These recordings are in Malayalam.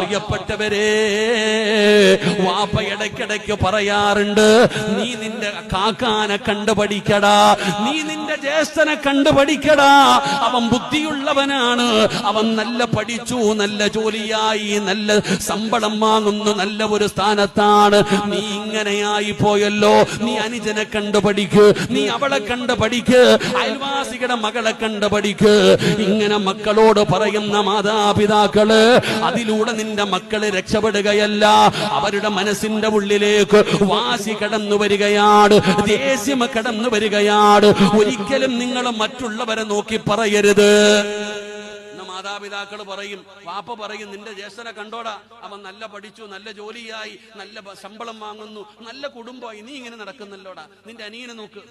പ്രിയപ്പെട്ടവരെ, വാപ്പ ഇടയ്ക്കിടയ്ക്ക് പറയാറുണ്ട്, നീ നിന്റെ കാക്കാനെ കണ്ടുപഠിക്കടാ, നീ നിന്റെ ജ്യേഷ്ഠനെ കണ്ടുപഠിക്കടാ, അവൻ ബുദ്ധിയുള്ളവനാണ്, അവൻ നല്ല പഠിച്ചു, നല്ല ജോലിയായി, നല്ല ശമ്പളം വാങ്ങുന്നു, നല്ല ഒരു സ്ഥാനത്താണ്. നീ ഇങ്ങനെയായി പോയല്ലോ, നീ അനുജനെ കണ്ടുപഠിക്ക്, നീ അവളെ കണ്ടുപഠിക്ക്, അയൽവാസികളുടെ മകളെ കണ്ടുപഠിക്ക്. ഇങ്ങനെ മക്കളോട് പറയുന്ന മാതാപിതാക്കള്, അതിലൂടെ നിന്റെ മക്കള് രക്ഷപ്പെടുകയല്ല, അവരുടെ മനസ്സിന്റെ ഉള്ളിലേക്ക് വാശി കടന്നു വരികയാണ്, ദേഷ്യം കടന്നു വരികയാണ്. ഒരിക്കലും നിങ്ങൾ മറ്റുള്ളവരെ നോക്കി പറയരുത്. മാതാപിതാക്കൾ പറയും, വാപ്പ പറയും, നിന്റെ ജ്യേഷ്ഠനെ കണ്ടോടാ, അവൻ നല്ല പഠിച്ചു, നല്ല ജോലിയായി, നല്ല ശമ്പളം വാങ്ങുന്നു, നല്ല കുടുംബമായി, നീ ഇങ്ങനെ നടക്കുന്നല്ലോടാ. നിന്റെ അനിയനെ നോക്ക്,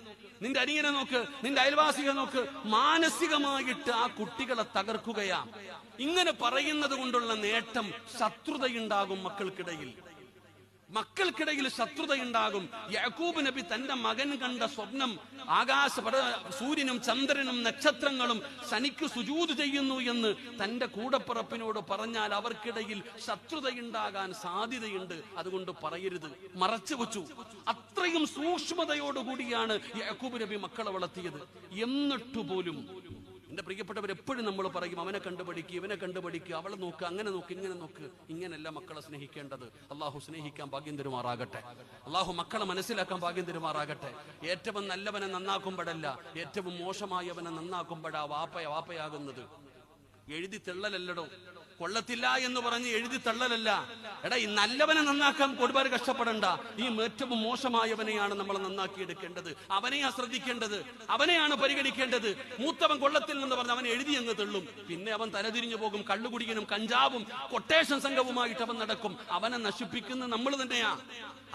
നിന്റെ അനിയനെ നോക്ക്, നിന്റെ അയൽവാസികളെ നോക്ക്. മാനസികമായിട്ട് ആ കുട്ടികളെ തകർക്കുകയാ. ഇങ്ങനെ പറയുന്നത് കൊണ്ടുള്ള നേട്ടം, ശത്രുതയുണ്ടാകും മക്കൾക്കിടയിൽ. മക്കൾക്കിടയിൽ ശത്രുതയുണ്ടാകും. യാക്കൂബ് നബി തന്റെ മകൻ കണ്ട സ്വപ്നം, സൂര്യനും ചന്ദ്രനും നക്ഷത്രങ്ങളും ശനിക്ക് സുജൂദ് ചെയ്യുന്നു എന്ന് തന്റെ കൂടപ്പിറപ്പിനോട് പറഞ്ഞാൽ അവർക്കിടയിൽ ശത്രുതയുണ്ടാകാൻ സാധ്യതയുണ്ട്. അതുകൊണ്ട് പറയരുത്, മറച്ചു വെച്ചു. അത്രയും സൂക്ഷ്മതയോടുകൂടിയാണ് യാക്കൂബ് നബി മക്കളെ വളർത്തിയത്. എന്നിട്ടുപോലും എന്റെ പ്രിയപ്പെട്ടവർ, എപ്പോഴും നമ്മൾ പറയും, അവനെ കണ്ടുപഠിക്കുക, ഇവനെ കണ്ടുപഠിക്കുക, അവളെ നോക്ക്, അങ്ങനെ നോക്ക്, ഇങ്ങനെ നോക്ക്. ഇങ്ങനെയല്ല മക്കളെ സ്നേഹിക്കേണ്ടത്. അള്ളാഹു സ്നേഹിക്കാൻ ഭാഗ്യം തരുമാറാകട്ടെ. അള്ളാഹു മക്കളെ മനസ്സിലാക്കാൻ ഭാഗ്യം തരുമാറാകട്ടെ. ഏറ്റവും നല്ലവനെ നന്നാക്കുമ്പോഴല്ല, ഏറ്റവും മോശമായവനെ നന്നാക്കുമ്പോഴാ വാപ്പയാകുന്നത്. എഴുതി തെള്ളലല്ലടോ, കൊള്ളത്തില്ല എന്ന് പറഞ്ഞ് എഴുതി തള്ളലല്ല. എടാ, ഈ നല്ലവനെ നന്നാക്കാൻ ഒരുപാട് കഷ്ടപ്പെടണ്ട. ഈ ഏറ്റവും മോശമായവനെയാണ് നമ്മൾ നന്നാക്കിയെടുക്കേണ്ടത്. അവനെയാ ശ്രദ്ധിക്കേണ്ടത്, അവനെയാണ് പരിഗണിക്കേണ്ടത്. മൂത്തവൻ കൊള്ളത്തിൽ എന്ന് പറഞ്ഞ് അവൻ എഴുതി അങ്ങ് തള്ളും. പിന്നെ അവൻ തലതിരിഞ്ഞു പോകും, കള്ളുകുടിക്കനും കഞ്ചാവും കൊട്ടേഷൻ സംഘവുമായിട്ട് അവൻ നടക്കും. അവനെ നശിപ്പിക്കുന്ന നമ്മൾ തന്നെയാ.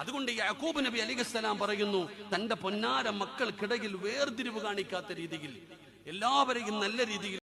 അതുകൊണ്ട് യാക്കൂബ് നബി അലൈഹിസ്സലാം പറയുന്നു, തന്റെ പൊന്നാര മക്കൾക്കിടയിൽ വേർതിരിവ് കാണിക്കാത്ത രീതിയിൽ എല്ലാവരെയും നല്ല രീതിയിൽ